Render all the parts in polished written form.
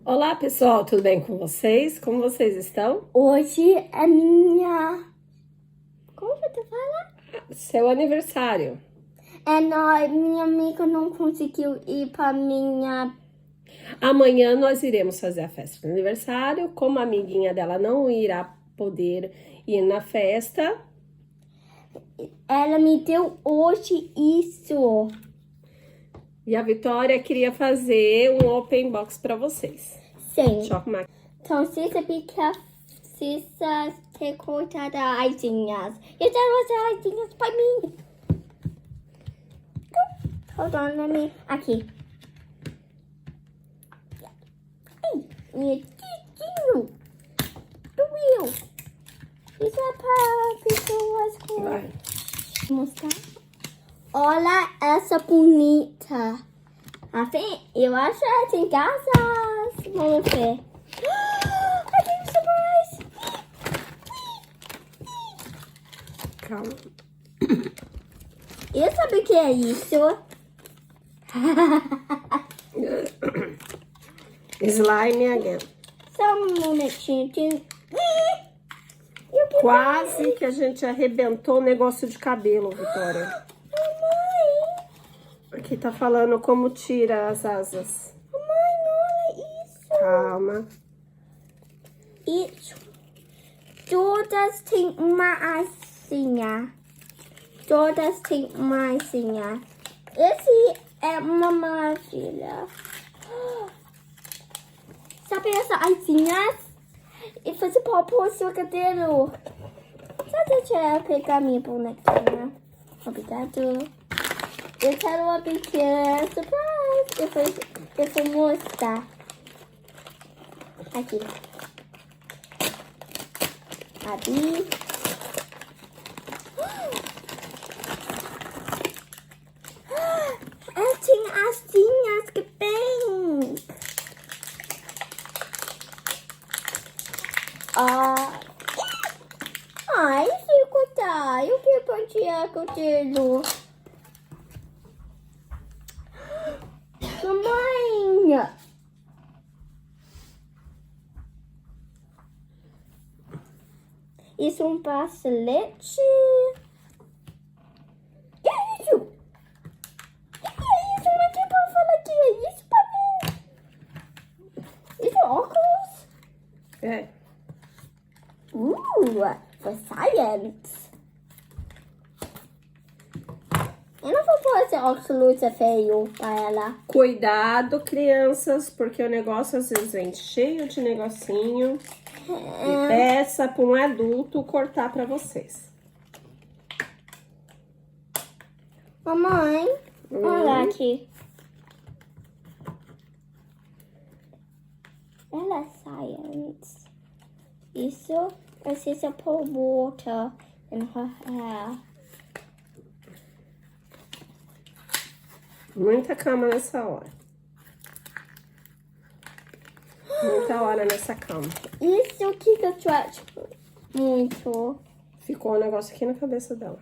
Olá pessoal, tudo bem com vocês? Como vocês estão? Hoje é minha... Como você fala? Seu aniversário. Minha amiga não conseguiu ir para minha... Amanhã nós iremos fazer a festa do aniversário. Como a amiguinha dela não irá poder ir na festa, Ela me deu hoje isso. e a Vitória queria fazer um open box para vocês. Sim. Deixa eu arrumar. Então, precisa ter cortado as asinhas. Eu quero as asinhas para mim. Hold on, let me... Aqui. Minha tiquinho. Doeu. Isso é para pessoas com... Vai. Mostrar. Olha essa bonita. Eu acho que tem gasas. Vamos ver. I think surprise. Calma. Eu sabe o que é isso? Slime again. Só um momentinho. Quase que a gente arrebentou o negócio de cabelo, Vitória. Mamãe. Aqui tá falando como tira as asas. Mamãe, olha isso. Calma. Isso. Todas têm uma asinha. Todas têm uma asinha. Esse é uma maravilha. Sabe essas asinhas? E você pode pôr o seu cabelo. Só deixa eu pegar minha bonequinha. Obrigado. Eu quero uma pequena surprise. Eu vou mostrar. Aqui. Abri. Tem asinhas que bem. Ai, fico tá. Eu quero pentear o cabelo. Mamãe. Isso é um bracelete. Que é isso? Que é isso? Mas quem pode falar que é isso pra mim? Isso é óculos? É. For science. Eu não vou pôr esse óculos feio pra ela. Cuidado, crianças, porque o negócio às vezes vem cheio de negocinho. E peça para um adulto cortar para vocês. Mamãe, olha aqui. Ela é science. Isso precisa pôr water in her hair. Muita cama nessa hora. Muita hora nessa cama. Isso aqui que eu stretch muito. Ficou um negócio aqui na cabeça dela.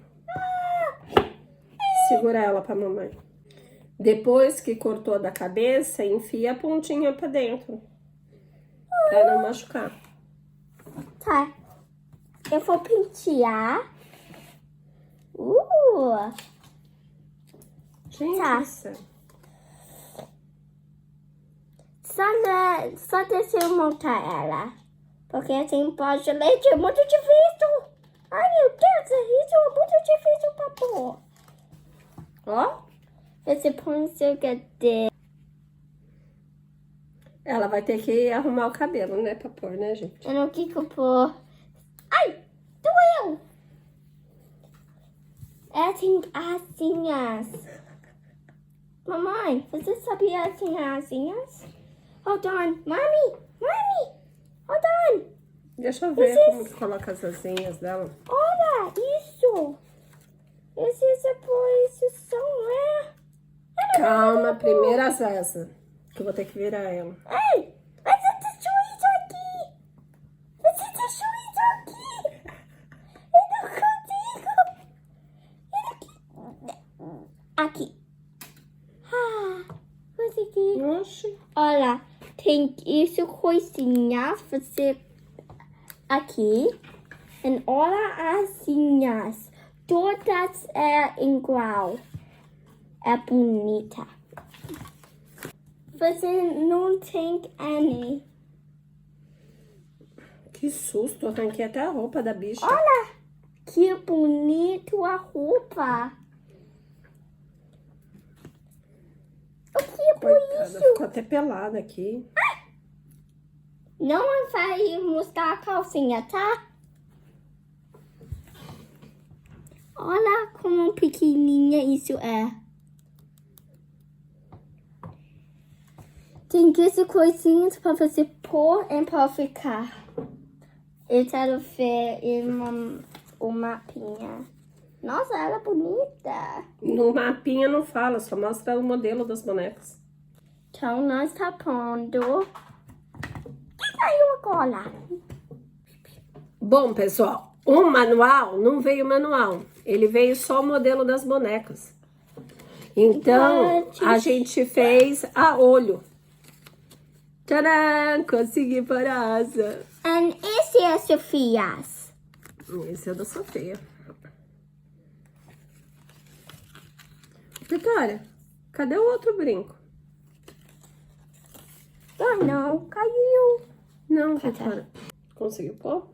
Segura ela pra mamãe. Depois que cortou da cabeça, enfia a pontinha pra dentro. Pra não machucar. Tá. Eu vou pentear. Gente, Tá. do céu. Só deixa eu montar ela. Porque assim pode leite é muito difícil. Ai, meu Deus, isso é muito difícil pra pôr. Ó. Você põe o seu cabelo. Ela vai ter que arrumar o cabelo, né? Pra pôr, né, gente? Eu não quero pôr. Ai, doeu. Tem asinhas. Mamãe, você sabia que tem asinhas? Hold on. Mami. Hold on. Deixa eu ver como que coloca as asinhas dela. Olha isso. Esse é por isso somewhere. Calma, primeiro as asas. Que eu vou ter que virar ela. Ei, você deixou isso aqui. Você deixou isso aqui. Eu não consigo. Aqui. Consegui. Oxi. Olha, tem isso coisinhas, você aqui. E olha as sinhas. Todas é igual. É bonita. Você não tem any. Que susto, arranquei até a roupa da bicha. Olha, que bonito a roupa. O que é por Coitada, isso? ficou até pelada aqui. Não vai mostrar a calcinha, tá? Olha como pequenininha isso é. Tem essas coisinhas para você pôr e para ficar. Eu quero ver o mapinha. Nossa, ela é bonita. No mapinha não fala, só mostra o modelo das bonecas. Então, nós tá pondo. O que saiu agora? Bom, pessoal, o manual não veio manual. Ele veio só o modelo das bonecas. Então, a gente fez a olho. Tcharam! Consegui pôr a asa. E esse é Sofia's. Esse é da Sofia. Vitória, cadê o outro brinco? Ah, não, caiu. Não, Vitória. Conseguiu pôr?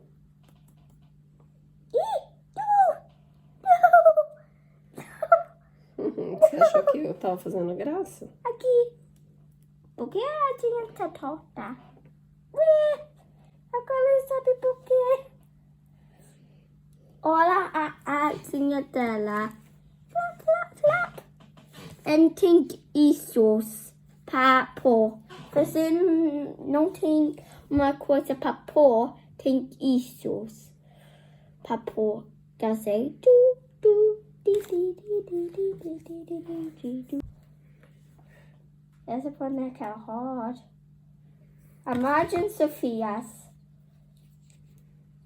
Você achou que eu tava fazendo graça? Aqui. Por que ela tinha que estar torta? Ué, agora sabe por quê? Olha a asinha dela. Flap, flap, flap. E tem isso para pôr. Você não tem uma coisa para pôr, tem isso para pôr. Já sei. Essa boneca é hot. Imagine Sofia's.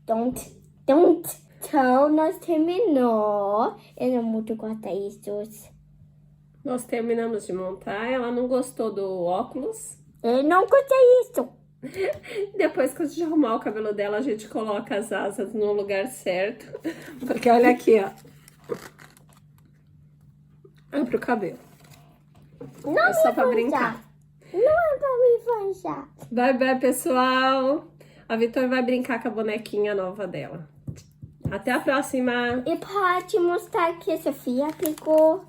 Don't. Então, nós terminou. Eu não muito gosto disso. Nós terminamos de montar. Ela não gostou do óculos. Eu não gostei disso. Depois que a gente arrumar o cabelo dela, a gente coloca as asas no lugar certo. Porque olha aqui, ó. Abre o cabelo. Não É só me pra vanja. brincar. Não é pra me vanjar. Bye, pessoal. A Vitória vai brincar com a bonequinha nova dela. Até a próxima. E pode mostrar que a Sofia pegou.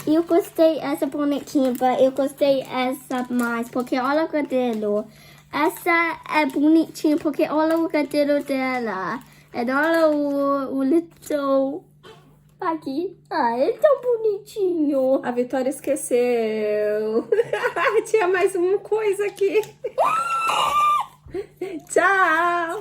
Eu gostei dessa bonequinha, mas eu gostei essa mais, porque olha o cabelo. Essa é bonitinha, porque olha o cabelo dela. E olha o little aqui. Ah, é tão bonitinho. A Vitória esqueceu. Tinha mais uma coisa aqui. Tchau.